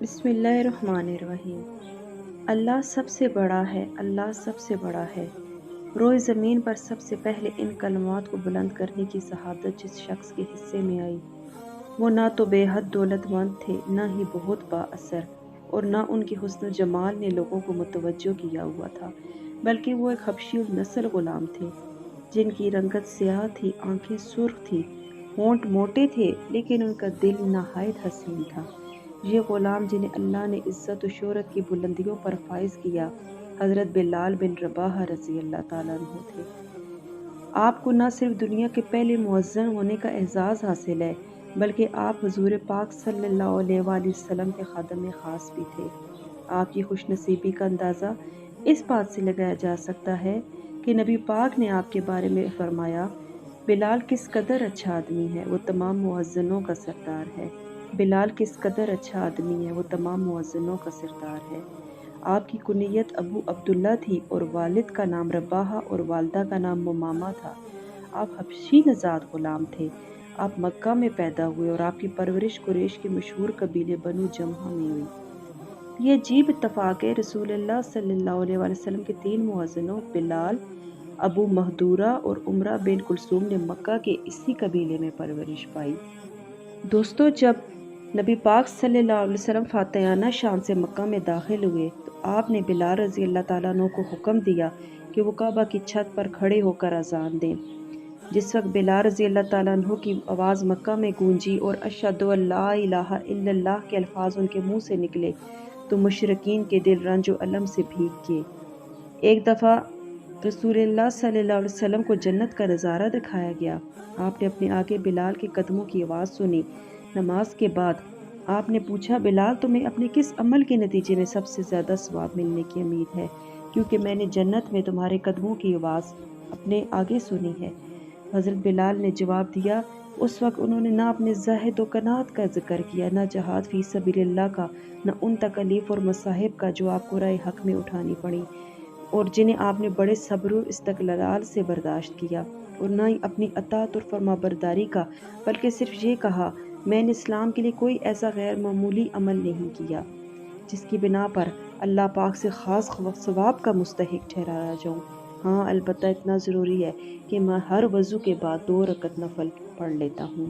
بسم اللہ الرحمن الرحیم۔ اللہ سب سے بڑا ہے، اللہ سب سے بڑا ہے۔ روئے زمین پر سب سے پہلے ان کلمات کو بلند کرنے کی شہادت جس شخص کے حصے میں آئی، وہ نہ تو بے حد دولت مند تھے، نہ ہی بہت با اثر، اور نہ ان کے حسن و جمال نے لوگوں کو متوجہ کیا ہوا تھا، بلکہ وہ ایک حبشی النسل غلام تھے، جن کی رنگت سیاہ تھی، آنکھیں سرخ تھی، ہونٹ موٹے تھے، لیکن ان کا دل نہایت حسین تھا۔ یہ غلام جنہیں اللہ نے عزت و شہرت کی بلندیوں پر فائز کیا، حضرت بلال بن رباح رضی اللہ تعالیٰ عنہ تھے۔ آپ کو نہ صرف دنیا کے پہلے مؤذن ہونے کا اعزاز حاصل ہے، بلکہ آپ حضور پاک صلی اللہ علیہ وآلہ وسلم کے خادم خاص بھی تھے۔ آپ کی خوش نصیبی کا اندازہ اس بات سے لگایا جا سکتا ہے کہ نبی پاک نے آپ کے بارے میں فرمایا، بلال کس قدر اچھا آدمی ہے، وہ تمام مؤذنوں کا سردار ہے۔ بلال کس قدر اچھا آدمی ہے، وہ تمام مؤذنوں کا سردار ہے۔ آپ کی کنیت ابو عبداللہ تھی اور والد کا نام رباحہ اور والدہ کا نام ممامہ تھا۔ آپ حبشی نژاد غلام تھے۔ آپ مکہ میں پیدا ہوئے اور آپ کی پرورش قریش کے مشہور قبیلے بنو جمحہ میں ہوئی۔ یہ عجیب اتفاق ہے، رسول اللہ صلی اللہ علیہ وآلہ وسلم کے تین مؤذنوں بلال، ابو مہدورہ اور عمرہ بن کلثوم نے مکہ کے اسی قبیلے میں پرورش پائی۔ دوستو، جب نبی پاک صلی اللہ علیہ وسلم فاتحانہ شان سے مکہ میں داخل ہوئے تو آپ نے بلال رضی اللہ تعالیٰ عنہ کو حکم دیا کہ وہ کعبہ کی چھت پر کھڑے ہو کر اذان دیں۔ جس وقت بلال رضی اللہ تعالیٰ عنہ کی آواز مکہ میں گونجی اور اشہد ان لا الہ الا اللہ کے الفاظ ان کے منہ سے نکلے تو مشرکین کے دل رنج و الم سے بھیگ گئے۔ ایک دفعہ رسول اللہ صلی اللہ علیہ وسلم کو جنت کا نظارہ دکھایا گیا۔ آپ نے اپنے آگے بلال کے قدموں کی آواز سنی۔ نماز کے بعد آپ نے پوچھا، بلال تمہیں اپنے کس عمل کے نتیجے میں سب سے زیادہ ثواب ملنے کی امید ہے؟ کیونکہ میں نے جنت میں تمہارے قدموں کی آواز اپنے آگے سنی ہے۔ حضرت بلال نے جواب دیا، اس وقت انہوں نے نہ اپنے زہد و قناعت کا ذکر کیا، نہ جہاد فی سبیل اللہ کا، نہ ان تکالیف اور مصائب کا جو آپ کو راہ حق میں اٹھانی پڑی اور جنہیں آپ نے بڑے صبر و استقلال سے برداشت کیا، اور نہ ہی اپنی اطاعت اور فرما برداری کا، بلکہ صرف یہ کہا، میں نے اسلام کے لیے کوئی ایسا غیر معمولی عمل نہیں کیا جس کی بنا پر اللہ پاک سے خاص ثواب کا مستحق ٹھہرایا جاؤں۔ ہاں، البتہ اتنا ضروری ہے کہ میں ہر وضو کے بعد 2 رکعت نفل پڑھ لیتا ہوں۔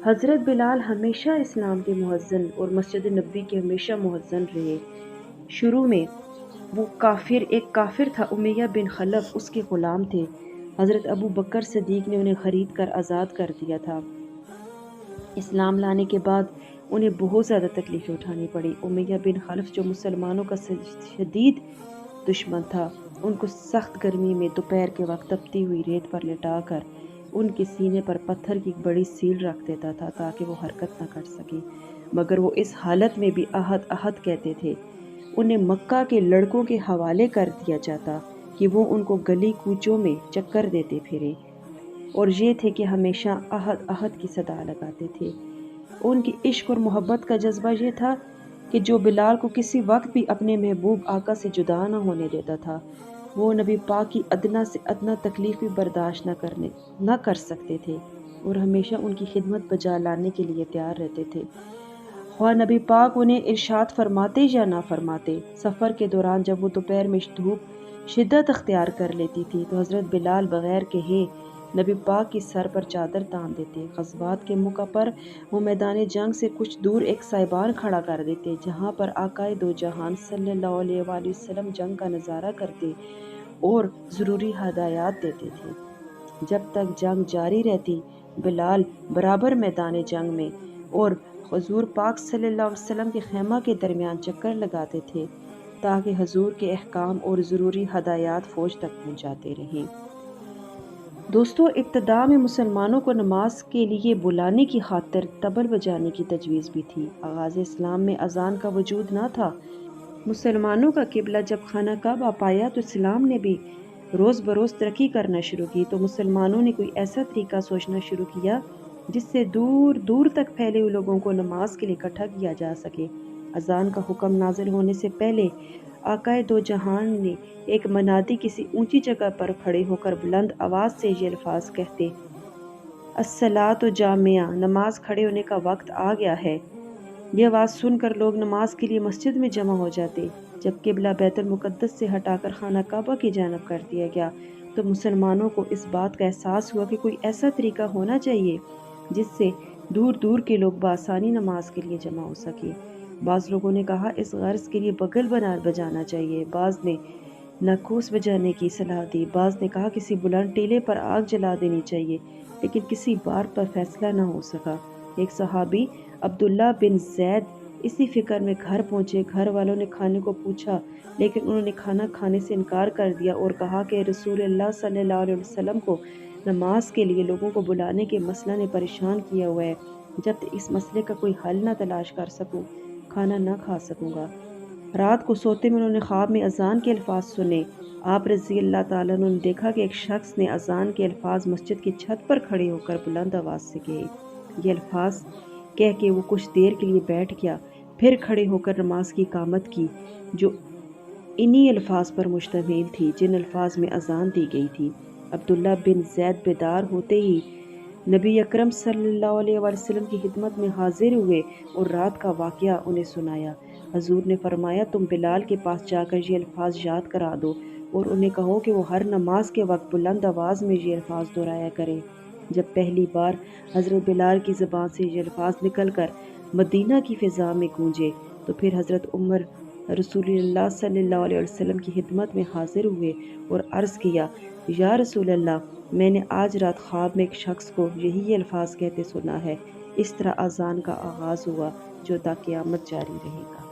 حضرت بلال ہمیشہ اسلام کے مؤذن اور مسجد نبوی کے ہمیشہ مؤذن رہے۔ شروع میں وہ ایک کافر تھا، امیہ بن خلف اس کے غلام تھے۔ حضرت ابو بکر صدیق نے انہیں خرید کر آزاد کر دیا تھا۔ اسلام لانے کے بعد انہیں بہت زیادہ تکلیفیں اٹھانی پڑی۔ امیہ بن خلف جو مسلمانوں کا شدید دشمن تھا، ان کو سخت گرمی میں دوپہر کے وقت تپتی ہوئی ریت پر لٹا کر ان کے سینے پر پتھر کی ایک بڑی سیل رکھ دیتا تھا تاکہ وہ حرکت نہ کر سکیں، مگر وہ اس حالت میں بھی احد احد کہتے تھے۔ انہیں مکہ کے لڑکوں کے حوالے کر دیا جاتا کہ وہ ان کو گلی کوچوں میں چکر دیتے پھرے، اور یہ تھے کہ ہمیشہ احد احد کی صدا لگاتے تھے۔ ان کی عشق اور محبت کا جذبہ یہ تھا کہ جو بلال کو کسی وقت بھی اپنے محبوب آقا سے جدا نہ ہونے دیتا تھا۔ وہ نبی پاک کی ادنا سے ادنا تکلیف بھی برداشت نہ کر سکتے تھے اور ہمیشہ ان کی خدمت بجا لانے کے لیے تیار رہتے تھے، خواہ نبی پاک انہیں ارشاد فرماتے یا نہ فرماتے۔ سفر کے دوران جب وہ دوپہر میں دھوپ شدت اختیار کر لیتی تھی تو حضرت بلال بغیر کہے نبی پاک کی سر پر چادر تان دیتے۔ غزوات کے موقع پر وہ میدان جنگ سے کچھ دور ایک سائبان کھڑا کر دیتے جہاں پر آقائے دو جہان صلی اللہ علیہ وآلہ وسلم جنگ کا نظارہ کرتے اور ضروری ہدایات دیتے تھے۔ جب تک جنگ جاری رہتی، بلال برابر میدان جنگ میں اور حضور پاک صلی اللہ علیہ وسلم کے خیمہ کے درمیان چکر لگاتے تھے تاکہ حضور کے احکام اور ضروری ہدایات فوج تک پہنچاتے رہیں۔ دوستو، ابتدا میں مسلمانوں کو نماز کے لیے بلانے کی خاطر طبل بجانے کی تجویز بھی تھی۔ آغاز اسلام میں اذان کا وجود نہ تھا۔ مسلمانوں کا قبلہ جب خانہ کعبہ پایا تو اسلام نے بھی روز بروز ترقی کرنا شروع کی، تو مسلمانوں نے کوئی ایسا طریقہ سوچنا شروع کیا جس سے دور دور تک پھیلے ہوئے لوگوں کو نماز کے لیے اکٹھا کیا جا سکے۔ اذان کا حکم نازل ہونے سے پہلے آقائے دو جہان نے ایک منادی کسی اونچی جگہ پر کھڑے ہو کر بلند آواز سے یہ الفاظ کہتے، الصلاۃ جامعہ، نماز کھڑے ہونے کا وقت آ گیا ہے۔ یہ آواز سن کر لوگ نماز کے لیے مسجد میں جمع ہو جاتے۔ جب قبلہ بیت المقدس سے ہٹا کر خانہ کعبہ کی جانب کر دیا گیا تو مسلمانوں کو اس بات کا احساس ہوا کہ کوئی ایسا طریقہ ہونا چاہیے جس سے دور دور کے لوگ بآسانی نماز کے لیے جمع ہو سکے۔ بعض لوگوں نے کہا اس غرض کے لیے بغل بجانا چاہیے، بعض نے ناقوس بجانے کی صلاح دی، بعض نے کہا کسی بلند ٹیلے پر آگ جلا دینی چاہیے، لیکن کسی بات پر فیصلہ نہ ہو سکا۔ ایک صحابی عبداللہ بن زید اسی فکر میں گھر پہنچے۔ گھر والوں نے کھانے کو پوچھا لیکن انہوں نے کھانا کھانے سے انکار کر دیا اور کہا کہ رسول اللہ صلی اللہ علیہ وسلم کو نماز کے لیے لوگوں کو بلانے کے مسئلہ نے پریشان کیا ہوا ہے، جب تک اس مسئلے کا کوئی حل نہ تلاش کر سکوں کھانا نہ کھا سکوں گا۔ رات کو سوتے میں انہوں نے خواب میں اذان کے الفاظ سنے۔ آپ رضی اللہ تعالیٰ عنہ نے دیکھا کہ ایک شخص نے اذان کے الفاظ مسجد کی چھت پر کھڑے ہو کر بلند آواز سے کہے۔ یہ الفاظ کہہ کے وہ کچھ دیر کے لیے بیٹھ گیا، پھر کھڑے ہو کر نماز کی اقامت کی جو انہی الفاظ پر مشتمل تھی جن الفاظ میں اذان دی گئی تھی۔ عبداللہ بن زید بیدار ہوتے ہی نبی اکرم صلی اللہ علیہ وسلم کی خدمت میں حاضر ہوئے اور رات کا واقعہ انہیں سنایا۔ حضور نے فرمایا تم بلال کے پاس جا کر یہ الفاظ یاد کرا دو اور انہیں کہو کہ وہ ہر نماز کے وقت بلند آواز میں یہ الفاظ دہرایا کریں۔ جب پہلی بار حضرت بلال کی زبان سے یہ الفاظ نکل کر مدینہ کی فضا میں گونجے تو پھر حضرت عمر رسول اللہ صلی اللہ علیہ وسلم کی خدمت میں حاضر ہوئے اور عرض کیا یا رسول اللہ، میں نے آج رات خواب میں ایک شخص کو یہی الفاظ کہتے سنا ہے۔ اس طرح اذان کا آغاز ہوا جو تا قیامت جاری رہے گا۔